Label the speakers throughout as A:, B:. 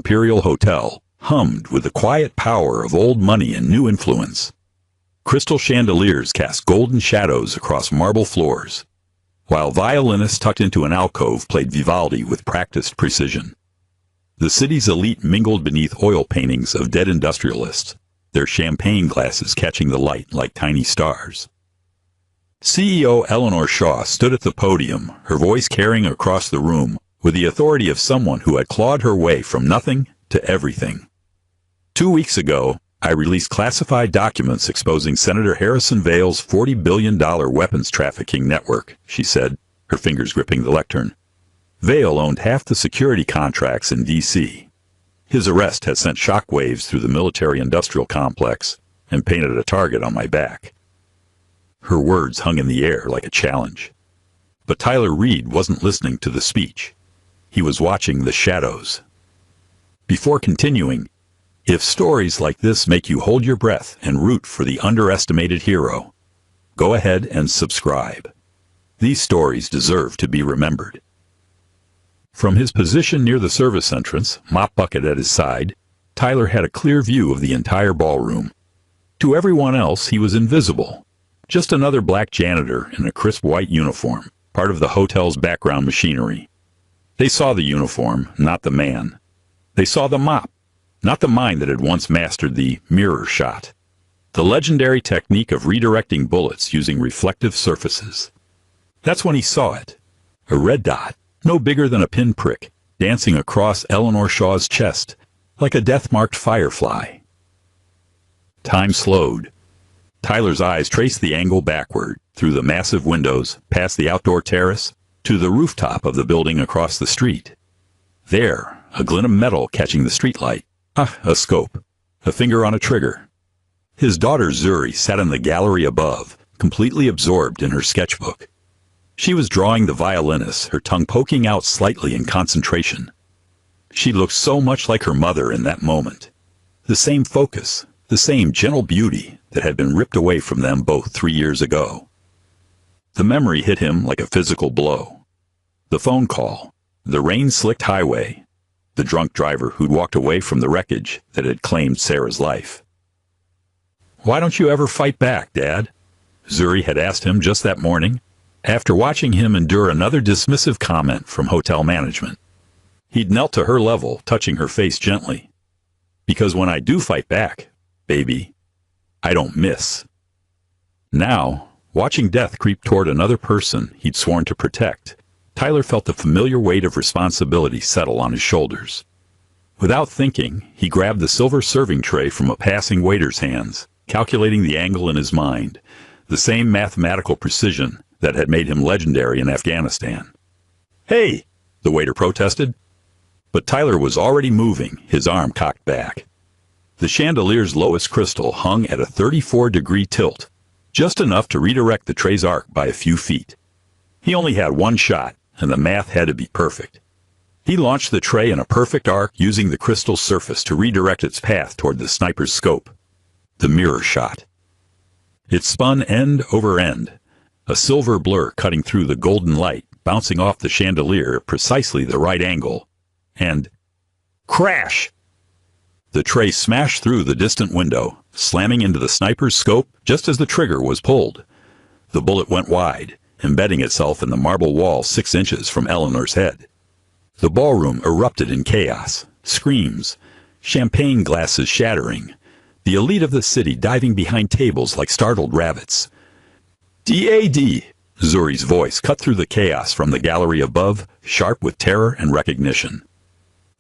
A: Imperial Hotel hummed with the quiet power of old money and new influence. Crystal chandeliers cast golden shadows across marble floors, while violinists tucked into an alcove played Vivaldi with practiced precision. The city's elite mingled beneath oil paintings of dead industrialists, their champagne glasses catching the light like tiny stars. CEO Eleanor Shaw stood at the podium, her voice carrying across the room with the authority of someone who had clawed her way from nothing to everything. 2 weeks ago, I released classified documents exposing Senator Harrison Vale's $40 billion weapons trafficking network, she said, her fingers gripping the lectern. Vale owned half the security contracts in D.C. His arrest has sent shockwaves through the military-industrial complex and painted a target on my back. Her words hung in the air like a challenge. But Tyler Reed wasn't listening to the speech. He was watching the shadows. Before continuing, if stories like this make you hold your breath and root for the underestimated hero, go ahead and subscribe. These stories deserve to be remembered. From his position near the service entrance, mop bucket at his side, Tyler had a clear view of the entire ballroom. To everyone else, he was invisible. Just another black janitor in a crisp white uniform, part of the hotel's background machinery. They saw the uniform, not the man. They saw the mop, not the mind that had once mastered the mirror shot, the legendary technique of redirecting bullets using reflective surfaces. That's when he saw it. A red dot, no bigger than a pinprick, dancing across Eleanor Shaw's chest, like a death-marked firefly. Time slowed. Tyler's eyes traced the angle backward, through the massive windows, past the outdoor terrace, to the rooftop of the building across the street. There, a glint of metal catching the streetlight. A scope. A finger on a trigger. His daughter Zuri sat in the gallery above, completely absorbed in her sketchbook. She was drawing the violinist, her tongue poking out slightly in concentration. She looked so much like her mother in that moment. The same focus, the same gentle beauty that had been ripped away from them both 3 years ago. The memory hit him like a physical blow. The phone call, the rain-slicked highway, the drunk driver who'd walked away from the wreckage that had claimed Sarah's life. "Why don't you ever fight back, Dad?" Zuri had asked him just that morning, after watching him endure another dismissive comment from hotel management. He'd knelt to her level, touching her face gently. "Because when I do fight back, baby, I don't miss." Now, watching death creep toward another person he'd sworn to protect, Tyler felt the familiar weight of responsibility settle on his shoulders. Without thinking, he grabbed the silver serving tray from a passing waiter's hands, calculating the angle in his mind, the same mathematical precision that had made him legendary in Afghanistan. "Hey!" the waiter protested. But Tyler was already moving, his arm cocked back. The chandelier's lowest crystal hung at a 34-degree tilt, just enough to redirect the tray's arc by a few feet. He only had one shot, and the math had to be perfect. He launched the tray in a perfect arc using the crystal's surface to redirect its path toward the sniper's scope. The mirror shot. It spun end over end, a silver blur cutting through the golden light, bouncing off the chandelier at precisely the right angle. And crash! The tray smashed through the distant window, slamming into the sniper's scope just as the trigger was pulled. The bullet went wide, embedding itself in the marble wall 6 inches from Eleanor's head. The ballroom erupted in chaos, screams, champagne glasses shattering, the elite of the city diving behind tables like startled rabbits. "D.A.D.!" Zuri's voice cut through the chaos from the gallery above, sharp with terror and recognition.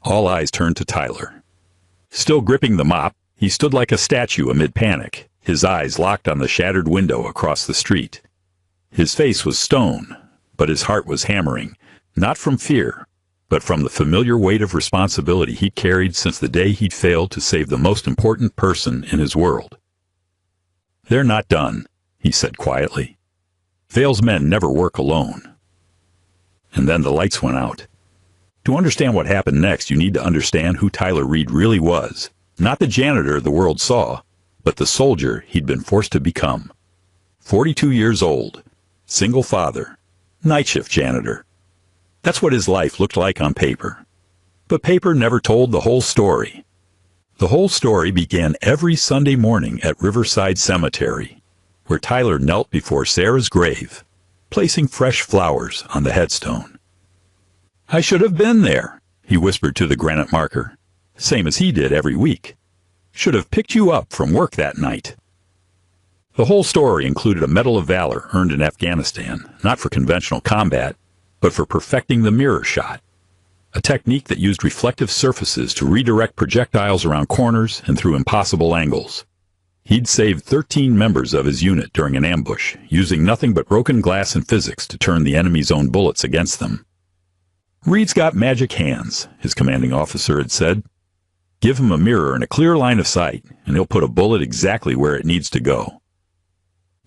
A: All eyes turned to Tyler. Still gripping the mop, he stood like a statue amid panic, his eyes locked on the shattered window across the street. His face was stone, but his heart was hammering, not from fear, but from the familiar weight of responsibility he'd carried since the day he'd failed to save the most important person in his world. "They're not done," he said quietly. "Vale's men never work alone." And then the lights went out. To understand what happened next, you need to understand who Tyler Reed really was. Not the janitor the world saw, but the soldier he'd been forced to become. 42 years old. Single father, night shift janitor. That's what his life looked like on paper. But paper never told the whole story. The whole story began every Sunday morning at Riverside Cemetery, where Tyler knelt before Sarah's grave, placing fresh flowers on the headstone. "I should have been there," he whispered to the granite marker, same as he did every week. "Should have picked you up from work that night." The whole story included a Medal of Valor earned in Afghanistan, not for conventional combat, but for perfecting the mirror shot, a technique that used reflective surfaces to redirect projectiles around corners and through impossible angles. He'd saved 13 members of his unit during an ambush, using nothing but broken glass and physics to turn the enemy's own bullets against them. "Reed's got magic hands," his commanding officer had said. "Give him a mirror and a clear line of sight, and he'll put a bullet exactly where it needs to go."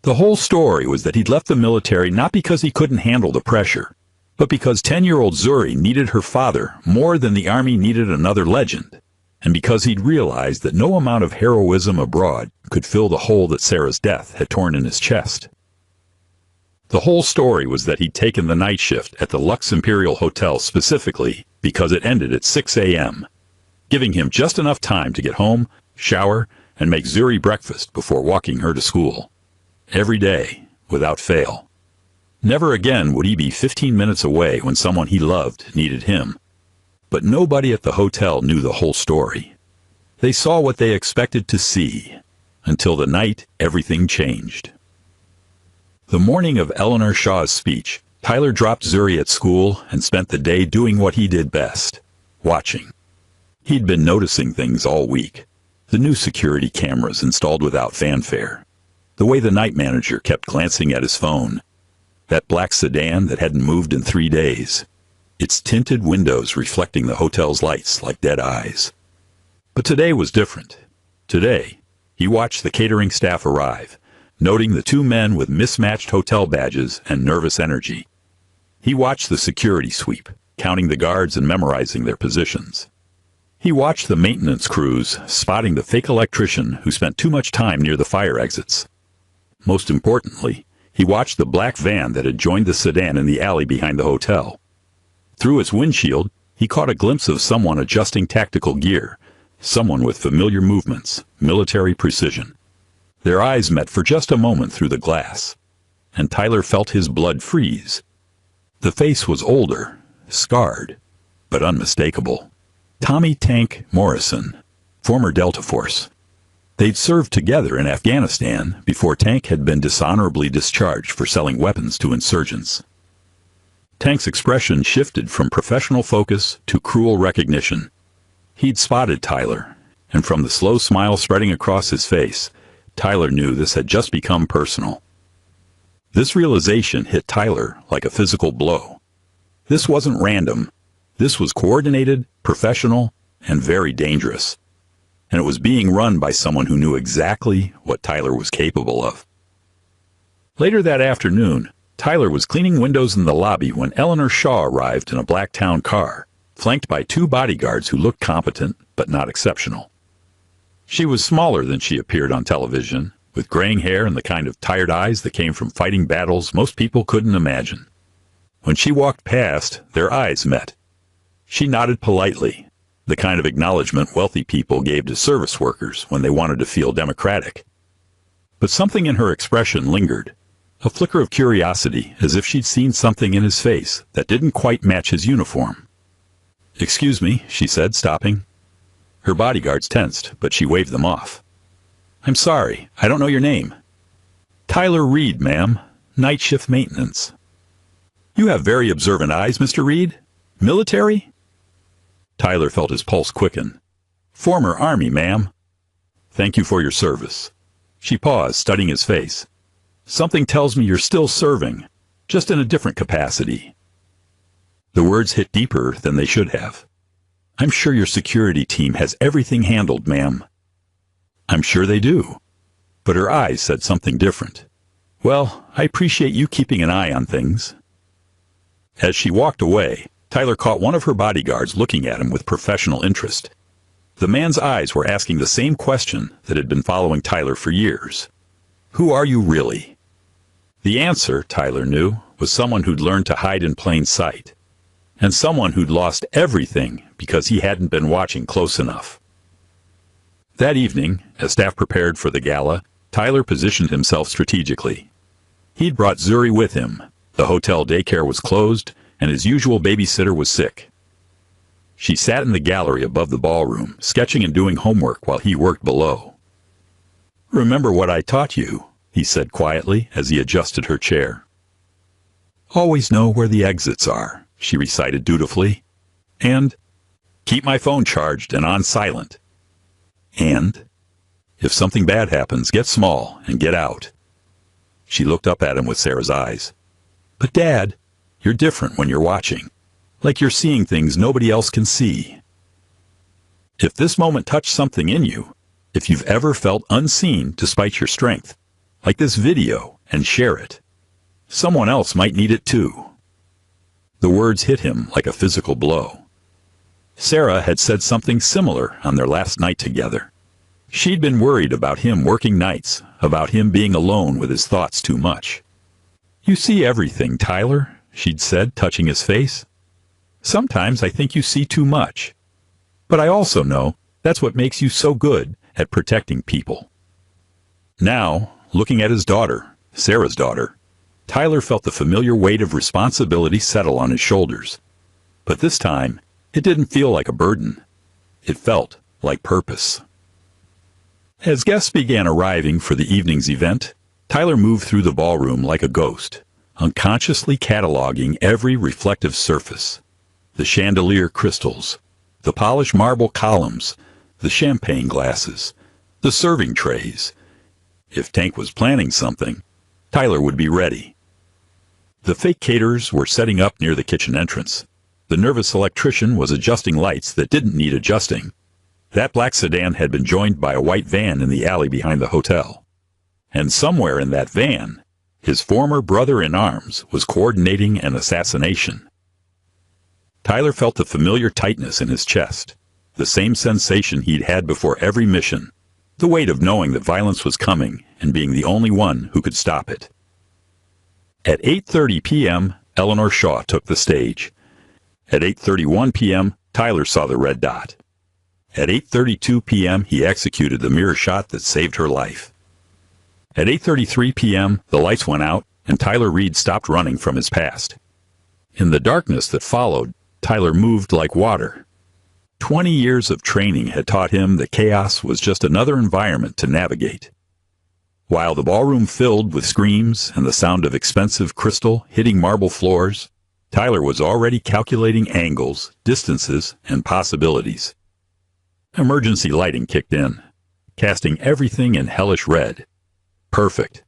A: The whole story was that he'd left the military not because he couldn't handle the pressure, but because 10-year-old Zuri needed her father more than the Army needed another legend, and because he'd realized that no amount of heroism abroad could fill the hole that Sarah's death had torn in his chest. The whole story was that he'd taken the night shift at the Lux Imperial Hotel specifically because it ended at 6 a.m., giving him just enough time to get home, shower, and make Zuri breakfast before walking her to school. Every day, without fail. Never again would he be 15 minutes away when someone he loved needed him. But nobody at the hotel knew the whole story. They saw what they expected to see, until the night everything changed. The morning of Eleanor Shaw's speech, Tyler dropped Zuri at school and spent the day doing what he did best, watching. He'd been noticing things all week. The new security cameras installed without fanfare. The way the night manager kept glancing at his phone. That black sedan that hadn't moved in 3 days. Its tinted windows reflecting the hotel's lights like dead eyes. But today was different. Today, he watched the catering staff arrive, noting the 2 men with mismatched hotel badges and nervous energy. He watched the security sweep, counting the guards and memorizing their positions. He watched the maintenance crews, spotting the fake electrician who spent too much time near the fire exits. Most importantly, he watched the black van that had joined the sedan in the alley behind the hotel. Through its windshield, he caught a glimpse of someone adjusting tactical gear, someone with familiar movements, military precision. Their eyes met for just a moment through the glass, and Tyler felt his blood freeze. The face was older, scarred, but unmistakable. Tommy Tank Morrison, former Delta Force. They'd served together in Afghanistan before Tank had been dishonorably discharged for selling weapons to insurgents. Tank's expression shifted from professional focus to cruel recognition. He'd spotted Tyler, and from the slow smile spreading across his face, Tyler knew this had just become personal. This realization hit Tyler like a physical blow. This wasn't random. This was coordinated, professional, and very dangerous. And it was being run by someone who knew exactly what Tyler was capable of. Later that afternoon, Tyler was cleaning windows in the lobby when Eleanor Shaw arrived in a black town car, flanked by 2 bodyguards who looked competent but not exceptional. She was smaller than she appeared on television, with graying hair and the kind of tired eyes that came from fighting battles most people couldn't imagine. When she walked past, their eyes met. She nodded politely, the kind of acknowledgement wealthy people gave to service workers when they wanted to feel democratic. But something in her expression lingered, a flicker of curiosity, as if she'd seen something in his face that didn't quite match his uniform. "Excuse me," she said, stopping. Her bodyguards tensed, but she waved them off. "I'm sorry, I don't know your name." "Tyler Reed, ma'am. Night shift maintenance." "You have very observant eyes, Mr. Reed. Military?" Tyler felt his pulse quicken. "Former Army, ma'am." "Thank you for your service." She paused, studying his face. "Something tells me you're still serving, just in a different capacity." The words hit deeper than they should have. "I'm sure your security team has everything handled, ma'am." "I'm sure they do." But her eyes said something different. "Well, I appreciate you keeping an eye on things." As she walked away, Tyler caught one of her bodyguards looking at him with professional interest. The man's eyes were asking the same question that had been following Tyler for years. Who are you really? The answer, Tyler knew, was someone who'd learned to hide in plain sight. and someone who'd lost everything because he hadn't been watching close enough. That evening, as staff prepared for the gala, Tyler positioned himself strategically. He'd brought Zuri with him. The hotel daycare was closed, and his usual babysitter was sick. She sat in the gallery above the ballroom, sketching and doing homework while he worked below. "Remember what I taught you," he said quietly as he adjusted her chair. "Always know where the exits are," she recited dutifully. "And keep my phone charged and on silent. And if something bad happens, get small and get out." She looked up at him with Sarah's eyes. "But Dad, you're different when you're watching. Like you're seeing things nobody else can see." If this moment touched something in you, if you've ever felt unseen despite your strength, like this video, and share it. Someone else might need it too. The words hit him like a physical blow. Sarah had said something similar on their last night together. She'd been worried about him working nights, about him being alone with his thoughts too much. "You see everything, Tyler," she'd said, touching his face. "Sometimes I think you see too much. But I also know that's what makes you so good at protecting people." Now, looking at his daughter, Sarah's daughter, Tyler felt the familiar weight of responsibility settle on his shoulders. But this time, it didn't feel like a burden. It felt like purpose. As guests began arriving for the evening's event, Tyler moved through the ballroom like a ghost, unconsciously cataloging every reflective surface. The chandelier crystals, the polished marble columns, the champagne glasses, the serving trays. If Tank was planning something, Tyler would be ready. The fake caterers were setting up near the kitchen entrance. The nervous electrician was adjusting lights that didn't need adjusting. That black sedan had been joined by a white van in the alley behind the hotel. And somewhere in that van, his former brother-in-arms was coordinating an assassination. Tyler felt the familiar tightness in his chest, the same sensation he'd had before every mission, the weight of knowing that violence was coming and being the only one who could stop it. At 8:30 p.m., Eleanor Shaw took the stage. At 8:31 p.m., Tyler saw the red dot. At 8:32 p.m., he executed the mirror shot that saved her life. At 8:33 p.m., the lights went out, and Tyler Reed stopped running from his past. In the darkness that followed, Tyler moved like water. 20 years of training had taught him that chaos was just another environment to navigate. While the ballroom filled with screams and the sound of expensive crystal hitting marble floors, Tyler was already calculating angles, distances, and possibilities. Emergency lighting kicked in, casting everything in hellish red. Perfect.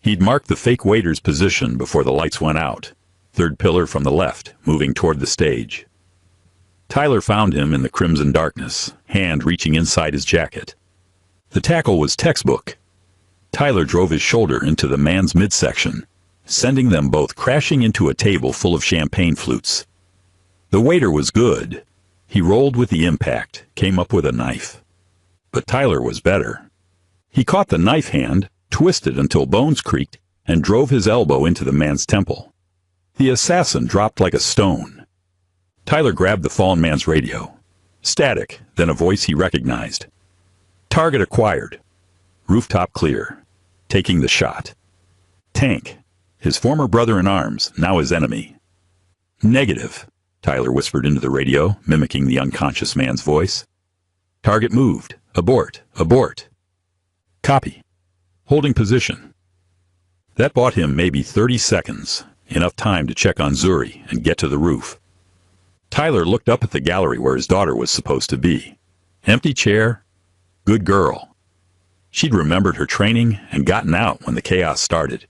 A: He'd marked the fake waiter's position before the lights went out. Third pillar from the left, moving toward the stage. Tyler found him in the crimson darkness, hand reaching inside his jacket. The tackle was textbook. Tyler drove his shoulder into the man's midsection, sending them both crashing into a table full of champagne flutes. The waiter was good. He rolled with the impact, came up with a knife. But Tyler was better. He caught the knife hand, twisted until bones creaked, and drove his elbow into the man's temple. The assassin dropped like a stone. Tyler grabbed the fallen man's radio. Static, then a voice he recognized. "Target acquired. Rooftop clear. Taking the shot." Tank, his former brother-in-arms, now his enemy. "Negative," Tyler whispered into the radio, mimicking the unconscious man's voice. "Target moved. Abort. Abort." "Copy. Holding position." That bought him maybe 30 seconds, enough time to check on Zuri and get to the roof. Tyler looked up at the gallery where his daughter was supposed to be. Empty chair. Good girl. She'd remembered her training and gotten out when the chaos started.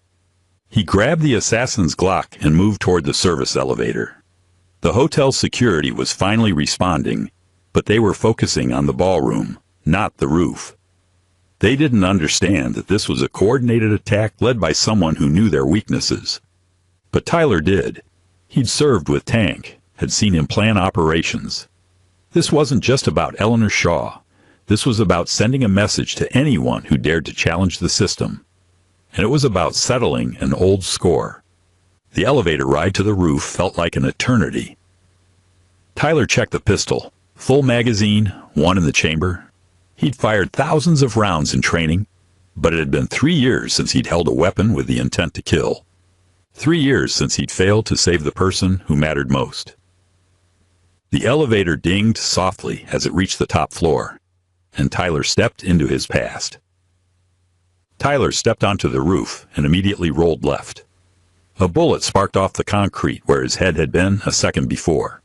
A: He grabbed the assassin's Glock and moved toward the service elevator. The hotel security was finally responding, but they were focusing on the ballroom, not the roof. They didn't understand that this was a coordinated attack led by someone who knew their weaknesses. But Tyler did. He'd served with Tank, had seen him plan operations. This wasn't just about Eleanor Shaw. This was about sending a message to anyone who dared to challenge the system. And it was about settling an old score. The elevator ride to the roof felt like an eternity. Tyler checked the pistol. Full magazine, one in the chamber. He'd fired thousands of rounds in training, but it had been 3 years since he'd held a weapon with the intent to kill. 3 years since he'd failed to save the person who mattered most. The elevator dinged softly as it reached the top floor, and Tyler stepped into his past. Tyler stepped onto the roof and immediately rolled left. A bullet sparked off the concrete where his head had been a second before.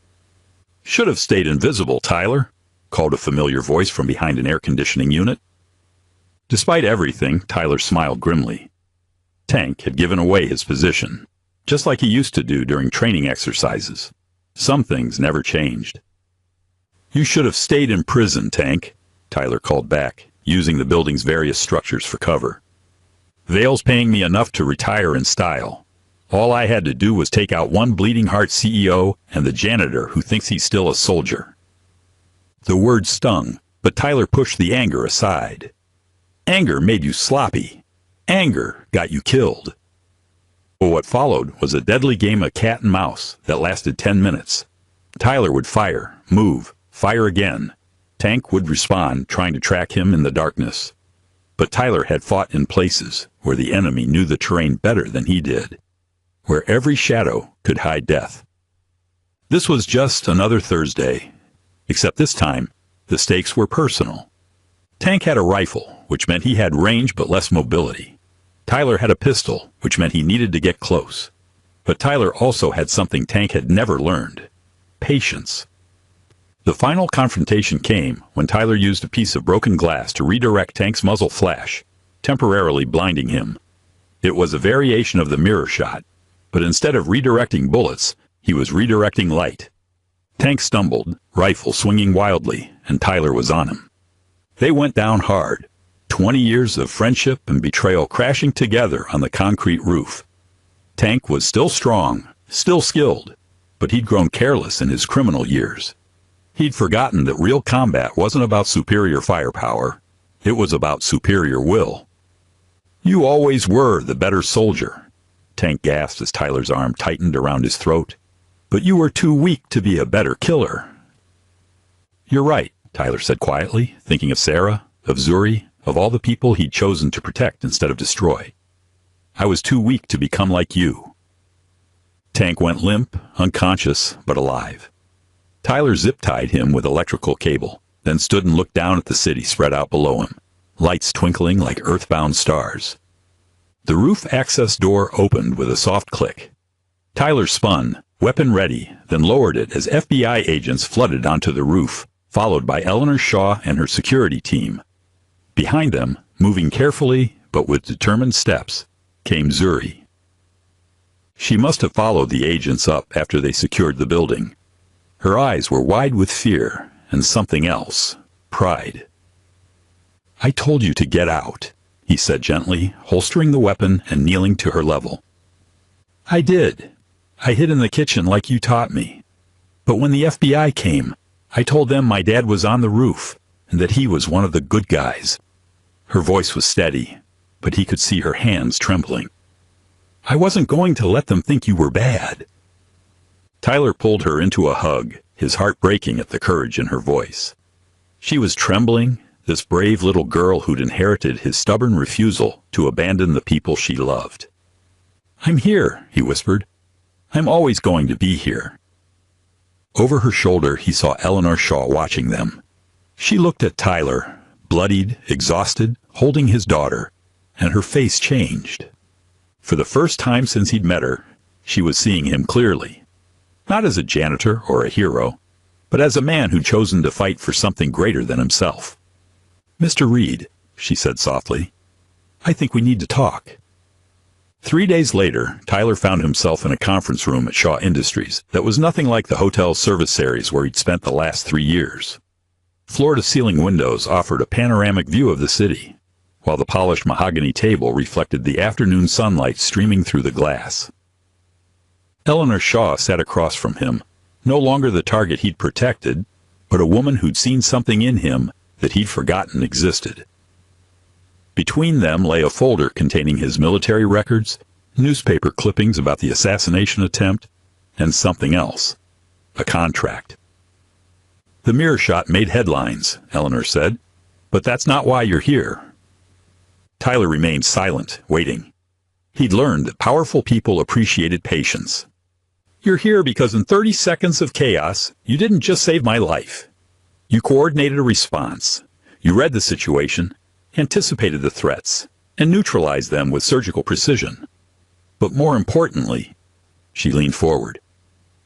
A: "Should have stayed invisible, Tyler," called a familiar voice from behind an air conditioning unit. Despite everything, Tyler smiled grimly. Tank had given away his position, just like he used to do during training exercises. Some things never changed. "You should have stayed in prison, Tank," Tyler called back, using the building's various structures for cover. "Vale's paying me enough to retire in style. All I had to do was take out one bleeding heart CEO and the janitor who thinks he's still a soldier." The word stung, but Tyler pushed the anger aside. Anger made you sloppy. Anger got you killed. But what followed was a deadly game of cat and mouse that lasted 10 minutes. Tyler would fire, move, fire again. Tank would respond, trying to track him in the darkness. But Tyler had fought in places where the enemy knew the terrain better than he did, where every shadow could hide death. This was just another Thursday, except this time, the stakes were personal. Tank had a rifle, which meant he had range but less mobility. Tyler had a pistol, which meant he needed to get close. But Tyler also had something Tank had never learned: patience. The final confrontation came when Tyler used a piece of broken glass to redirect Tank's muzzle flash, temporarily blinding him. It was a variation of the mirror shot, but instead of redirecting bullets, he was redirecting light. Tank stumbled, rifle swinging wildly, and Tyler was on him. They went down hard, 20 years of friendship and betrayal crashing together on the concrete roof. Tank was still strong, still skilled, but he'd grown careless in his criminal years. He'd forgotten that real combat wasn't about superior firepower. It was about superior will. "You always were the better soldier," Tank gasped as Tyler's arm tightened around his throat. "But you were too weak to be a better killer." "You're right," Tyler said quietly, thinking of Sarah, of Zuri, of all the people he'd chosen to protect instead of destroy. "I was too weak to become like you." Tank went limp, unconscious, but alive. Tyler zip-tied him with electrical cable, then stood and looked down at the city spread out below him, lights twinkling like earthbound stars. The roof access door opened with a soft click. Tyler spun, weapon ready, then lowered it as FBI agents flooded onto the roof, followed by Eleanor Shaw and her security team. Behind them, moving carefully but with determined steps, came Zuri. She must have followed the agents up after they secured the building. Her eyes were wide with fear and something else, pride. "I told you to get out," he said gently, holstering the weapon and kneeling to her level. "I did. I hid in the kitchen like you taught me. But when the FBI came, I told them my dad was on the roof and that he was one of the good guys." Her voice was steady, but he could see her hands trembling. "I wasn't going to let them think you were bad." Tyler pulled her into a hug, his heart breaking at the courage in her voice. She was trembling, this brave little girl who'd inherited his stubborn refusal to abandon the people she loved. "I'm here," he whispered. "I'm always going to be here." Over her shoulder, he saw Eleanor Shaw watching them. She looked at Tyler, bloodied, exhausted, holding his daughter, and her face changed. For the first time since he'd met her, she was seeing him clearly. Not as a janitor or a hero, but as a man who'd chosen to fight for something greater than himself. "Mr. Reed," she said softly, "I think we need to talk." 3 days later, Tyler found himself in a conference room at Shaw Industries that was nothing like the hotel service areas where he'd spent the last 3 years. Floor-to-ceiling windows offered a panoramic view of the city, while the polished mahogany table reflected the afternoon sunlight streaming through the glass. Eleanor Shaw sat across from him, no longer the target he'd protected, but a woman who'd seen something in him that he'd forgotten existed. Between them lay a folder containing his military records, newspaper clippings about the assassination attempt, and something else, a contract. The mirror shot made headlines, Eleanor said. But that's not why you're here. Tyler remained silent, waiting. He'd learned that powerful people appreciated patience. You're here because in 30 seconds of chaos, you didn't just save my life. You coordinated a response. You read the situation, anticipated the threats, and neutralized them with surgical precision. But more importantly, she leaned forward,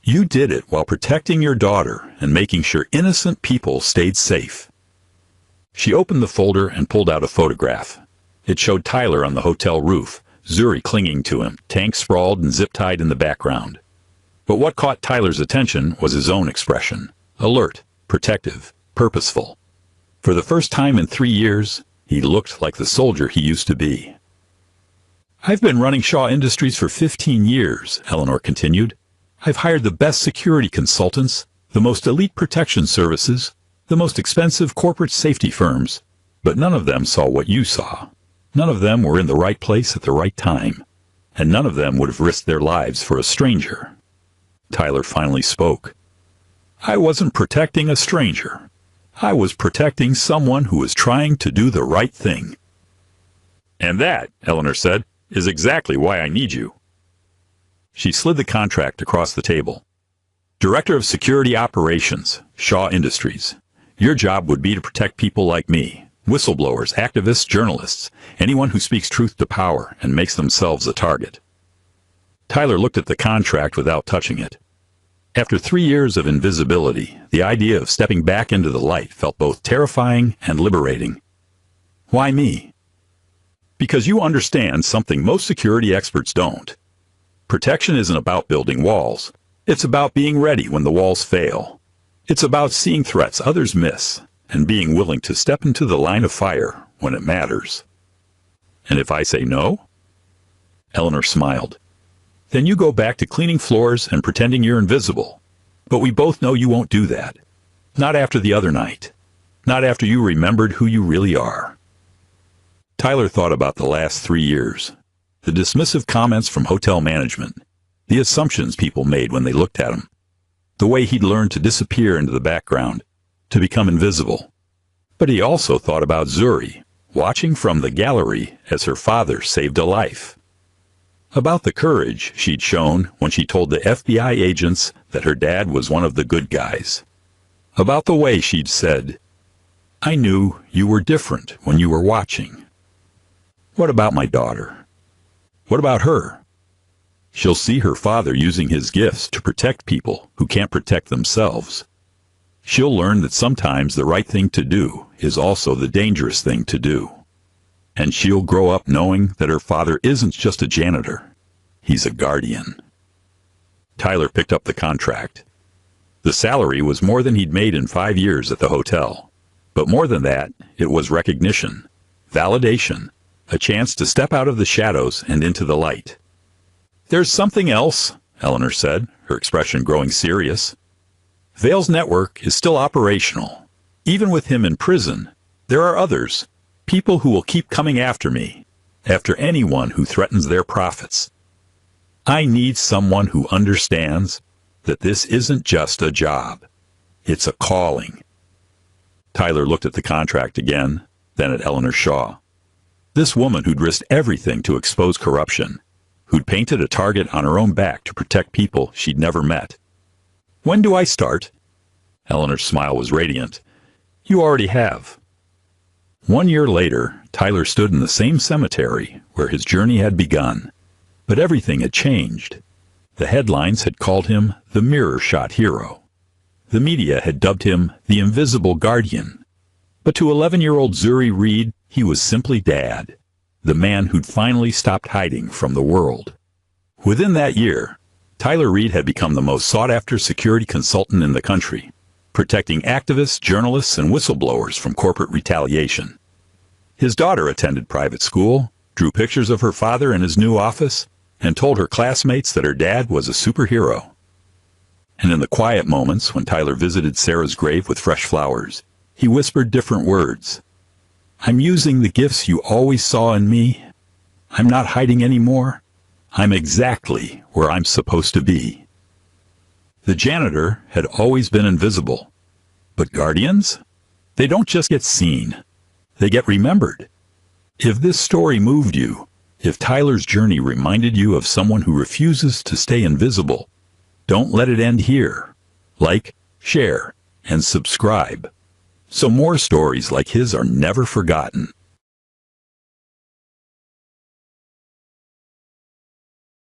A: you did it while protecting your daughter and making sure innocent people stayed safe. She opened the folder and pulled out a photograph. It showed Tyler on the hotel roof, Zuri clinging to him, tank sprawled and zip-tied in the background. But what caught Tyler's attention was his own expression, alert, protective, purposeful. For the first time in 3 years, he looked like the soldier he used to be. I've been running Shaw Industries for 15 years, Eleanor continued. I've hired the best security consultants, the most elite protection services, the most expensive corporate safety firms, but none of them saw what you saw. None of them were in the right place at the right time, and none of them would have risked their lives for a stranger. Tyler finally spoke. I wasn't protecting a stranger. I was protecting someone who was trying to do the right thing. And that, Eleanor said, is exactly why I need you. She slid the contract across the table. Director of Security Operations, Shaw Industries. Your job would be to protect people like me, whistleblowers, activists, journalists, anyone who speaks truth to power and makes themselves a target. Tyler looked at the contract without touching it. After 3 years of invisibility, the idea of stepping back into the light felt both terrifying and liberating. Why me? Because you understand something most security experts don't. Protection isn't about building walls. It's about being ready when the walls fail. It's about seeing threats others miss and being willing to step into the line of fire when it matters. And if I say no? Eleanor smiled. Then you go back to cleaning floors and pretending you're invisible. But we both know you won't do that. Not after the other night. Not after you remembered who you really are. Tyler thought about the last 3 years. The dismissive comments from hotel management. The assumptions people made when they looked at him. The way he'd learned to disappear into the background, to become invisible. But he also thought about Zuri, watching from the gallery as her father saved a life. About the courage she'd shown when she told the FBI agents that her dad was one of the good guys. About the way she'd said, I knew you were different when you were watching. What about my daughter? What about her? She'll see her father using his gifts to protect people who can't protect themselves. She'll learn that sometimes the right thing to do is also the dangerous thing to do. And she'll grow up knowing that her father isn't just a janitor. He's a guardian. Tyler picked up the contract. The salary was more than he'd made in 5 years at the hotel. But more than that, it was recognition, validation, a chance to step out of the shadows and into the light. There's something else, Eleanor said, her expression growing serious. Vale's network is still operational. Even with him in prison, there are others, people who will keep coming after me, after anyone who threatens their profits. I need someone who understands that this isn't just a job. It's a calling. Tyler looked at the contract again, then at Eleanor Shaw. This woman who'd risked everything to expose corruption, who'd painted a target on her own back to protect people she'd never met. When do I start? Eleanor's smile was radiant. You already have. 1 year later, Tyler stood in the same cemetery where his journey had begun. But everything had changed. The headlines had called him the mirror shot hero. The media had dubbed him the invisible guardian. But to 11-year-old Zuri Reed, he was simply Dad, the man who'd finally stopped hiding from the world. Within that year, Tyler Reed had become the most sought-after security consultant in the country, protecting activists, journalists, and whistleblowers from corporate retaliation. His daughter attended private school, drew pictures of her father in his new office, and told her classmates that her dad was a superhero. And in the quiet moments when Tyler visited Sarah's grave with fresh flowers, he whispered different words. I'm using the gifts you always saw in me. I'm not hiding anymore. I'm exactly where I'm supposed to be. The janitor had always been invisible. But guardians? They don't just get seen. They get remembered. If this story moved you, if Tyler's journey reminded you of someone who refuses to stay invisible, don't let it end here. Like, share, and subscribe, so more stories like his are never forgotten.